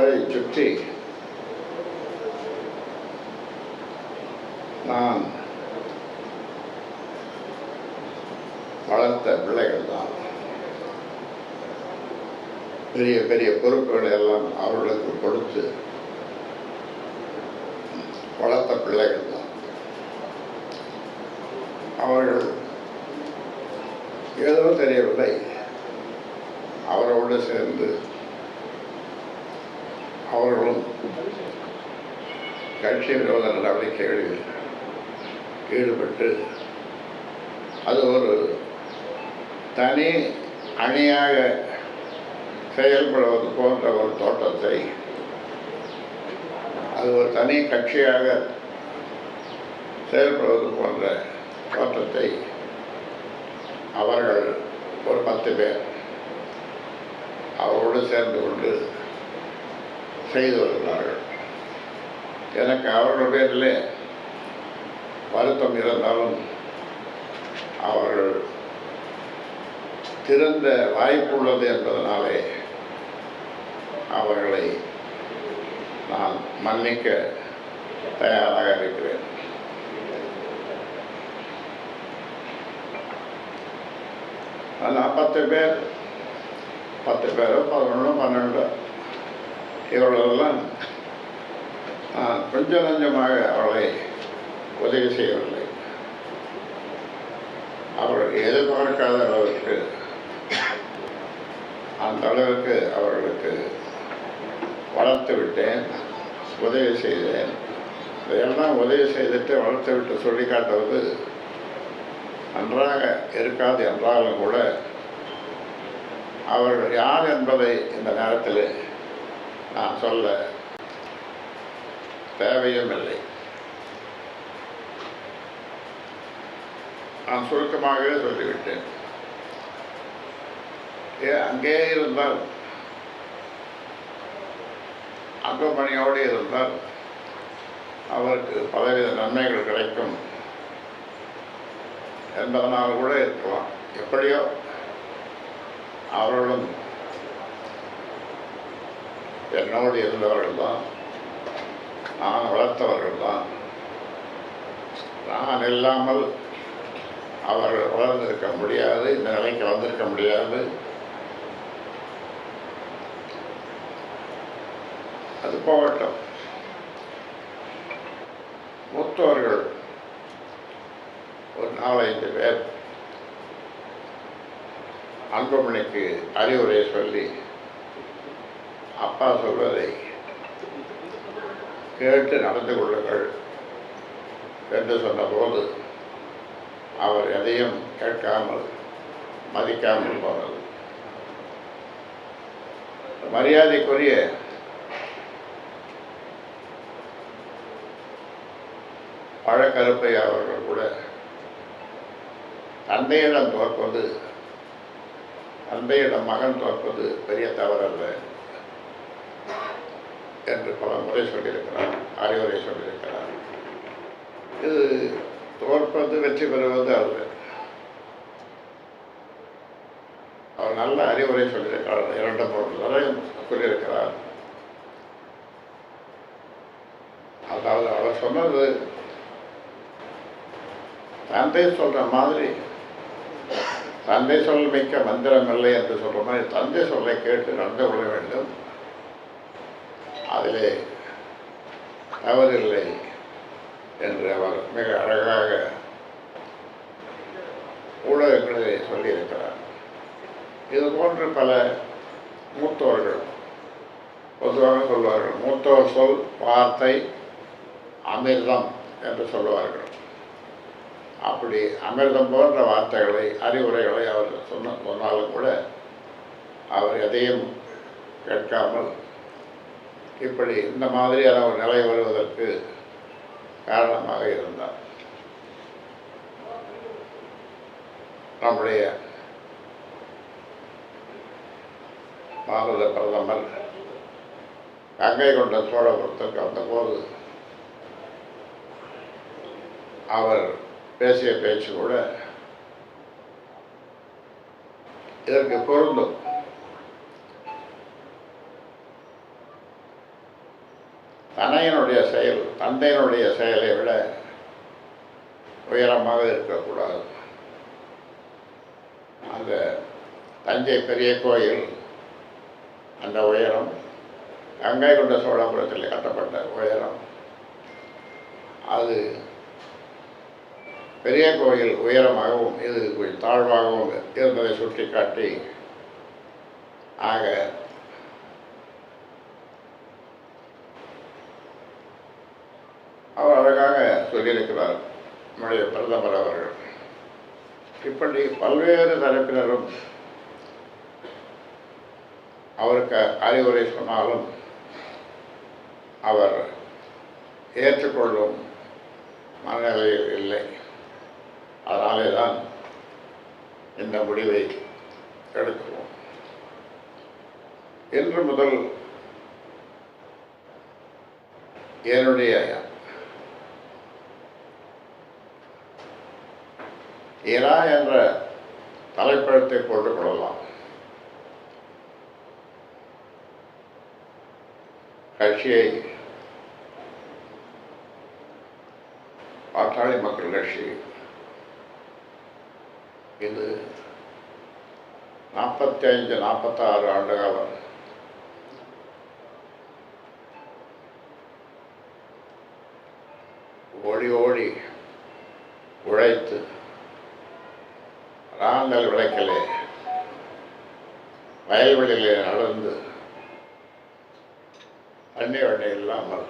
அவரை சுற்றி நான் வளர்த்த பிள்ளைகள் தான். பெரிய பெரிய பொறுப்புகளை எல்லாம் அவர்களுக்கு கொடுத்து வளர்த்த பிள்ளைகள் தான். அவர்கள் ஏதோ தெரியவில்லை, அவரோடு சேர்ந்து அவர்களும் கட்சி விரோத நடவடிக்கைகளில் ஈடுபட்டு அது ஒரு தனி அணியாக செயல்படுவது போன்ற ஒரு தோற்றத்தை, அது ஒரு தனி கட்சியாக செயல்படுவது போன்ற தோற்றத்தை அவர்கள் ஒரு 10 பேர் அவரோடு சேர்ந்து கொண்டு செய்து வருகிறார்கள். எனக்கு அவர்கள் பேரில் வருத்தம் இருந்தாலும் அவர்கள் திறந்த வாய்ப்பு உள்ளது என்பதனாலே அவர்களை நான் மன்னிக்க தயாராக இருக்கிறேன். ஆனால் 10 பேர் 10 பேரோ 11 12 இவர்களெல்லாம் கொஞ்சம் கொஞ்சமாக அவர்களை உதவி செய்யவில்லை. அவர்கள் எதிர்பார்க்காத அளவுக்கு அந்த அளவுக்கு அவர்களுக்கு வளர்த்து விட்டேன், உதவி செய்தேன். இதையெல்லாம் உதவி செய்துட்டு வளர்த்து விட்டு சொல்லி காட்டுவது நன்றாக இருக்காது என்றாலும் கூட அவர்கள் யார் என்பதை இந்த நேரத்தில் நான் சொல்ல தேவையும் இல்லை. நான் சுருக்கமாகவே சொல்லிவிட்டேன். அங்கே இருந்தால், அங்கமணியோடு இருந்தால் அவருக்கு பலவித நன்மைகள் கிடைக்கும் என்பதனால் கூட இருக்கலாம். எப்படியோ அவர்களும் என்னோடு இருந்தவர்கள் தான், நான் வளர்த்தவர்கள் தான். நான் இல்லாமல் அவர்கள் வளர்ந்திருக்க முடியாது, இந்த நிலைக்கு வந்திருக்க முடியாது. அது போகட்டும். மூத்தவர்கள் ஒரு 4-5 பேர் அன்புமணிக்கு அறிவுரை சொல்லி அப்பா சொல்வதை கேட்டு நடந்து கொள்ளுங்கள் என்று சொன்னபோது அவர் எதையும் கேட்காமல் மதிக்காமல் போனது. மரியாதைக்குரிய பழக்கருப்பை அவர்கள் கூட தந்தையிடம் தோற்பது, தந்தையிடம் மகன் தோற்பது பெரிய தவறல்ல என்று பல முறை சொல்லியிருக்கிறார், அறிவுரை சொல்லியிருக்கிறார். இது தோற்பது வெற்றி பெறுவது அல்ல. அவர் நல்ல அறிவுரை சொல்லியிருக்கிறார், 2-3 தடவை சொல்லியிருக்கிறார். அதாவது அவர் சொன்னது தந்தை சொல்ற மாதிரி, தந்தை சொல் மிக்க மந்திரம் இல்லை என்று சொல்ற மாதிரி தந்தை சொல்லை கேட்டு நடந்து கொள்ள வேண்டும், அதிலே தவறில்லை என்று அவர் மிக அழகாக ஊடகங்களிலே சொல்லியிருக்கிறார். இது போன்று பல மூத்தோர்கள் பொதுவாக சொல்வார்கள், மூத்தோர் சொல் வார்த்தை அமிர்தம் என்று சொல்லுவார்கள். அப்படி அமிர்தம் போன்ற வார்த்தைகளை, அறிவுரைகளை அவர் சொன்னாலும் கூட அவர் எதையும் கேட்காமல் இப்படி இந்த மாதிரியான ஒரு நிலை வருவதற்கு காரணமாக இருந்தார். நம்முடைய பாரத பிரதமர் கங்கை கொண்ட சோழபுரத்துக்கு வந்தபோது அவர் பேசிய பேச்சு கூட இதற்கு பொருந்தும். தனையனுடைய செயல் தந்தையினுடைய செயலை விட உயரமாக இருக்கக்கூடாது. அந்த தஞ்சை பெரிய கோயில் அந்த உயரம் கங்கை கொண்ட சோழபுரத்தில் கட்டப்பட்ட உயரம், அது பெரிய கோயில் உயரமாகவும் இது தாழ்வாகவும் இருந்ததை சுட்டி காட்டி, ஆக அவர் அழகாக சொல்லியிருக்கிறார் நம்முடைய பிரதமர் அவர்கள். இப்படி பல்வேறு தரப்பினரும் அவருக்கு அறிவுரை சொன்னாலும் அவர் ஏற்றுக்கொள்ளும் மனநிலையில் இல்லை. அதனாலே தான் இந்த முடிவை எடுக்கிறோம். இன்று முதல் என்னுடைய இரா என்ற தலைப்பழத்தை போட்டுக்கொள்ளலாம். கட்சியை பாட்டாளி மக்கள் கட்சி இது 45-46 ஆண்டு காலம் ஓடி ஓடி உழைத்து ராந்தல் விளக்கிலே வயல்வெளியிலே நடந்து தண்ணி வண்டி இல்லாமல்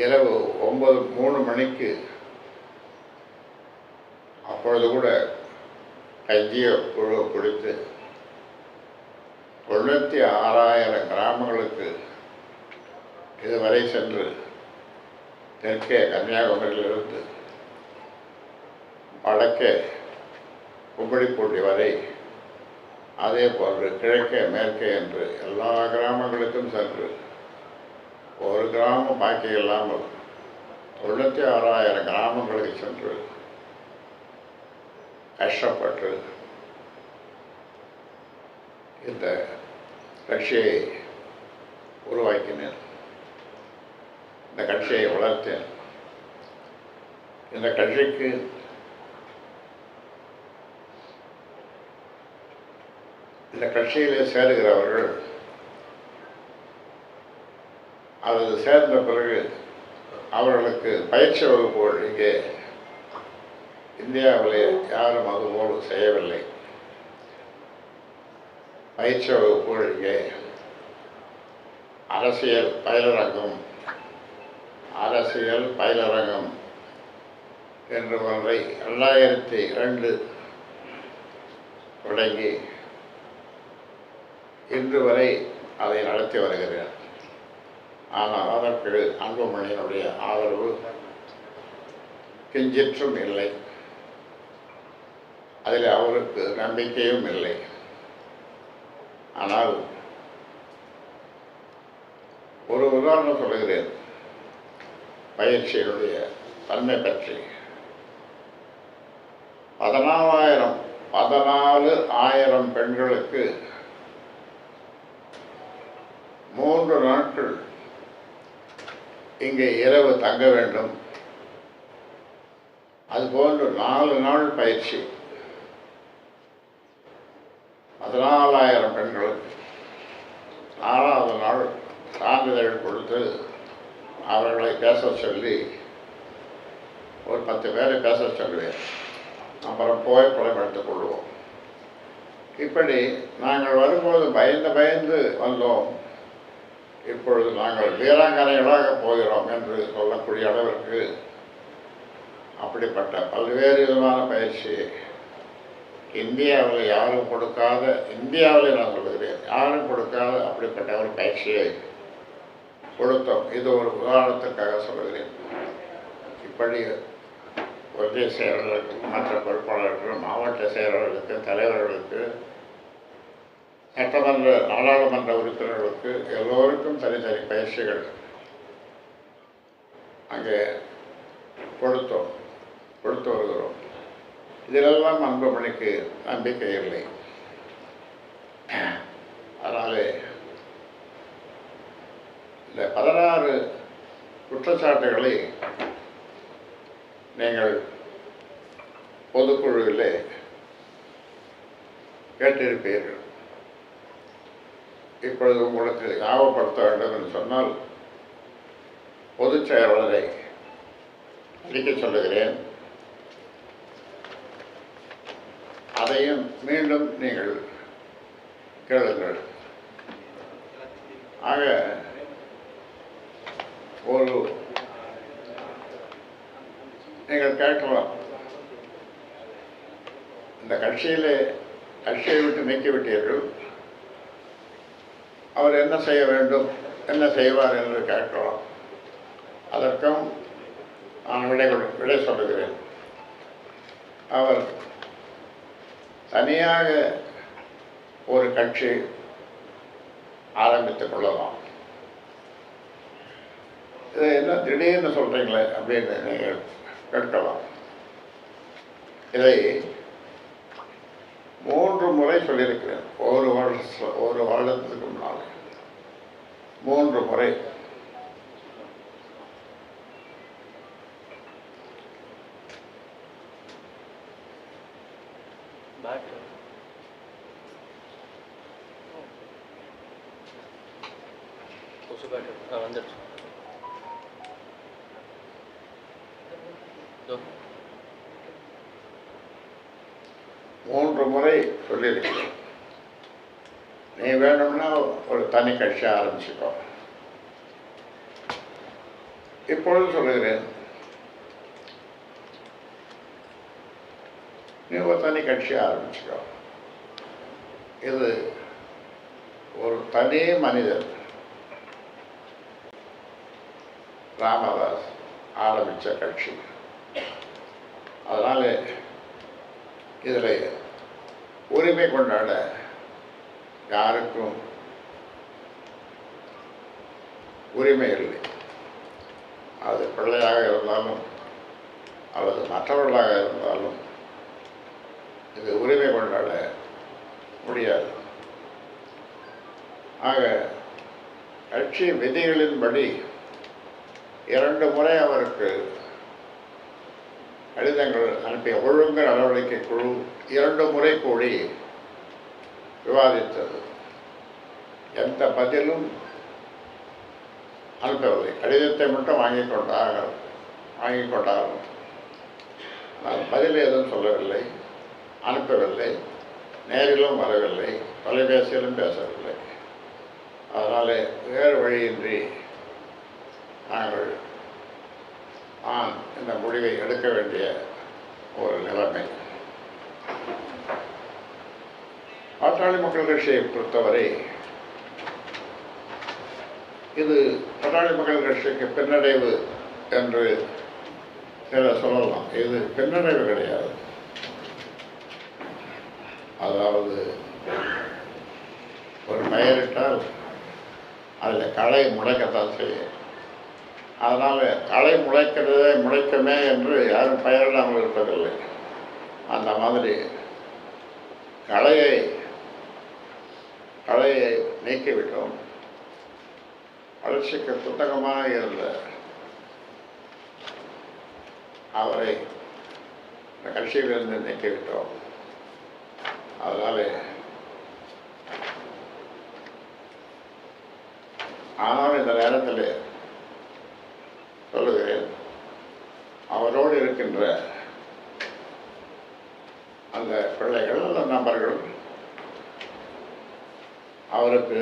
இரவு 3 மணிக்கு அப்பொழுது கூட கஞ்சியை குடித்து 96,000 கிராமங்களுக்கு இதுவரை சென்று தெற்கே கன்னியாகுமரியிலிருந்து வடக்கே கும்படிப்பூண்டி வரை, அதே போன்று கிழக்கே மேற்கே என்று எல்லா கிராமங்களுக்கும் சென்று ஒரு கிராமம் பாக்கி இல்லாமல் 96,000 கிராமங்களுக்கு சென்று கஷ்டப்பட்டு இந்த கட்சியை உருவாக்கினேன். இந்த கட்சியை வளர்த்தேன். இந்த கட்சிக்கு இந்த கட்சியிலே சேருகிறவர்கள் அது சேர்ந்த பிறகு அவர்களுக்கு பயிற்சி வகுப்புகள் இங்கே இந்தியாவிலே யாரும் அதுபோல் செய்யவில்லை. பயிற்சி வகுப்புகள் இங்கே அரசியல் பயிலரங்கம் என்ற ஒன்றை 2002 தொடங்கி இன்று வரை அதை நடத்தி வருகிறேன். ஆனால் அதற்கு அன்புமணியினுடைய ஆதரவு கிஞ்சிற்றும் இல்லை. அதில் அவருக்கு நம்பிக்கையும் இல்லை. ஆனால் ஒரு உதாரணம் சொல்கிறேன் பயிற்சியினுடைய தன்மை பற்றி. 14,000 பெண்களுக்கு 3 நாட்கள் இங்கே இரவு தங்க வேண்டும். அதுபோன்று 4 நாள் பயிற்சி 14,000 பெண்களுக்கு 4வது நாள் சான்றிதழ் கொடுத்து அவர்களை பேச சொல்லி ஒரு 10 பேரை பேச சொல்லுவேன். அப்புறம் புகைப்படம் எடுத்துக் கொள்வோம். இப்படி நாங்கள் வரும்போது பயந்து வந்தோம். இப்பொழுது நாங்கள் வீராங்கனைகளாக போகிறோம் என்று சொல்லக்கூடிய அளவிற்கு அப்படிப்பட்ட பல்வேறு விதமான பயிற்சி இந்தியாவில் யாரும் கொடுக்காத, இந்தியாவில் நான் சொல்கிறேன் யாரும் கொடுக்காத அப்படிப்பட்ட ஒரு பயிற்சியை கொடுத்தோம். இது ஒரு உதாரணத்துக்காக சொல்கிறேன். இப்படி ஒன்றிய செயலர்களுக்கு, மற்ற பொறுப்பாளர்கள், மாவட்ட செயலர்களுக்கு, தலைவர்களுக்கு, சட்டமன்ற நாடாளுமன்ற உறுப்பினர்களுக்கு எல்லோருக்கும் தனித்தனி பயிற்சிகள் அங்கே கொடுத்து வருகிறோம். இதிலெல்லாம் அன்புமணிக்கு நம்பிக்கை இல்லை. அதனாலே இந்த 16 குற்றச்சாட்டுகளை நீங்கள் பொதுக்குழுவிலே கேட்டிருப்பீர்கள். இப்பொழுது உங்களுக்கு ஞாபகப்படுத்த வேண்டும் என்று சொன்னால் பொதுச் செயலாளரை அளிக்க சொல்லுகிறேன். அதையும் மீண்டும் நீங்கள் கேளுங்கள். ஆக ஒரு நீங்கள் கேட்கலாம், இந்த கட்சியை விட்டு நீக்கிவிட்டீர்கள், அவர் என்ன செய்ய வேண்டும், என்ன செய்வார் என்று கேட்கலாம். அதற்கும் நான் விடை சொல்லுகிறேன். அவர் தனியாக ஒரு கட்சி ஆரம்பித்துக் கொள்ளலாம். இதை என்ன திடீர்னு சொல்கிறீங்களே அப்படின்னு நீங்கள் கேட்கலாம். இதை 3 முறை சொல்லியிருக்கிறேன். ஒரு வருடத்துக்கு முன்னால் 3 முறை. வந்துடுச்சு. 3 முறை சொல்லியிருக்கிறேன். நீ வேணும்னா ஒரு தனி கட்சி ஆரம்பிச்சுக்கோ. இப்பொழுது சொல்லுகிறேன், நீ ஒரு தனி கட்சி ஆரம்பிச்சுக்கோ. இது ஒரு தனி மனிதர் ராமதாஸ் ஆரம்பித்த கட்சி. அதனால் இதில் உரிமை கொண்டாட யாருக்கும் உரிமை இல்லை. அது பிள்ளையாக இருந்தாலும் அல்லது மற்றவர்களாக இருந்தாலும் இது உரிமை கொண்டாட முடியாது. ஆக கட்சி விதிகளின்படி 2 முறை அவருக்கு கடிதங்கள் அனுப்பிய ஒழுங்கு நடவடிக்கை குழு 2 முறை கூடி விவாதித்தது. எந்த பதிலும் அனுப்பவில்லை. கடிதத்தை மட்டும் வாங்கி கொண்டார்கள். ஆனால் பதில் எதுவும் சொல்லவில்லை, அனுப்பவில்லை, நேரிலும் வரவில்லை, தொலைபேசியிலும் பேசவில்லை. அதனால் வேறு வழியின்றி நாங்கள் இந்த முடிவை எடுக்க வேண்டிய ஒரு நிலைமை. பாட்டாளி மக்கள் கட்சியை பொறுத்தவரை இது பாட்டாளி மக்கள் கட்சிக்கு பின்னடைவு என்று சிலர் சொல்லலாம். இது பின்னடைவு கிடையாது. அதாவது ஒரு பெயரிட்டால் அதில் களை முளைக்கத்தான் செய்யும். அதனால் களை முளைக்குமே என்று யாரும் பெயரிடாமல் இருப்பதில்லை. அந்த மாதிரி களையை நீக்கிவிட்டோம். வளர்ச்சிக்கு புத்தகமாக இருந்த அவரை இந்த கட்சியிலிருந்து நீக்கிவிட்டோம். அதனால் ஆனால் இந்த நேரத்தில் சொல்லுகிறேன், அவரோடு இருக்கின்ற அந்த பிள்ளைகள், அந்த நபர்கள் அவருக்கு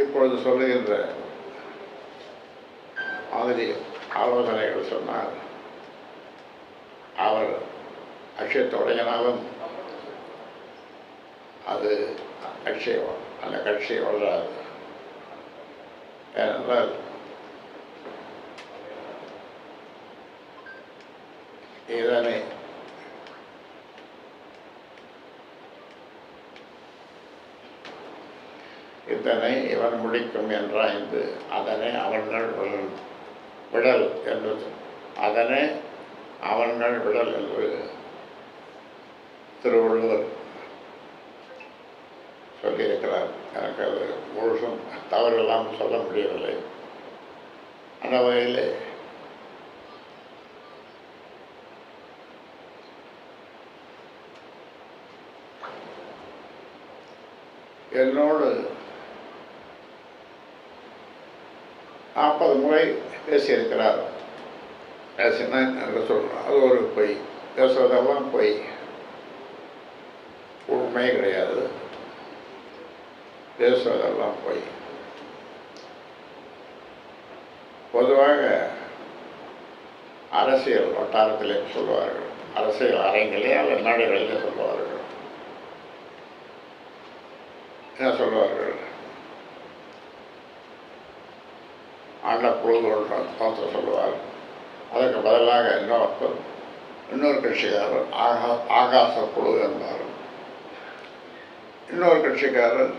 இப்பொழுது சொல்லுகின்ற மாதிரி ஆலோசனைகள் சொன்னால் அவர் கட்சியை தொடங்கினாலும் அது அந்த கட்சி வளராது. ஏனென்றால் இதனை இவன் முடிக்கும் என்றாய்ந்து அதனை அவன்கள் விடல் என்று திருவள்ளுவர் சொல்லியிருக்கிறார். எனக்கு அது முழுசும் தவறு இல்லாமல் சொல்ல முடியவில்லை. அந்த வகையில் என்னோடு 40 முறை பேசியிருக்கிறார். பேசினேன் என்று சொல்கிறோம், அது ஒரு பொய். பேசுவதெல்லாம் பொய், உண்மை கிடையாது. பேசுவதெல்லாம் பொய். பொதுவாக அரசியல் வட்டாரத்திலே சொல்லுவார்கள், அரசியல் அரங்கிலே அல்லது நாடுகளிலே சொல்லுவார்கள். என்ன சொல்லுவார்கள்? ஆண்ட புழுதுகள் பார்த்து சொல்லுவார். அதற்கு பதிலாக இன்னொரு கட்சிக்காரர் ஆகாச புழு என்பார். இன்னொரு கட்சிக்காரர்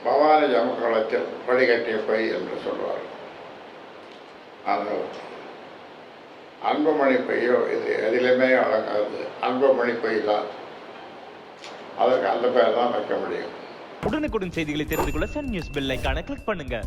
பவானி ஜமக்களத்தில் வடிகட்டிய பொய் என்று சொல்வார். அந்த அன்புமணி பொய்யோ இது எதிலுமே அடங்காது. அன்புமணி பொய் தான், அதற்கு அந்த பேர் தான் வைக்க முடியும். உடனுக்குடன் செய்திகளை தெரிந்து கொள்ள சன் நியூஸ் பெல் ஐகானை கிளிக் பண்ணுங்க.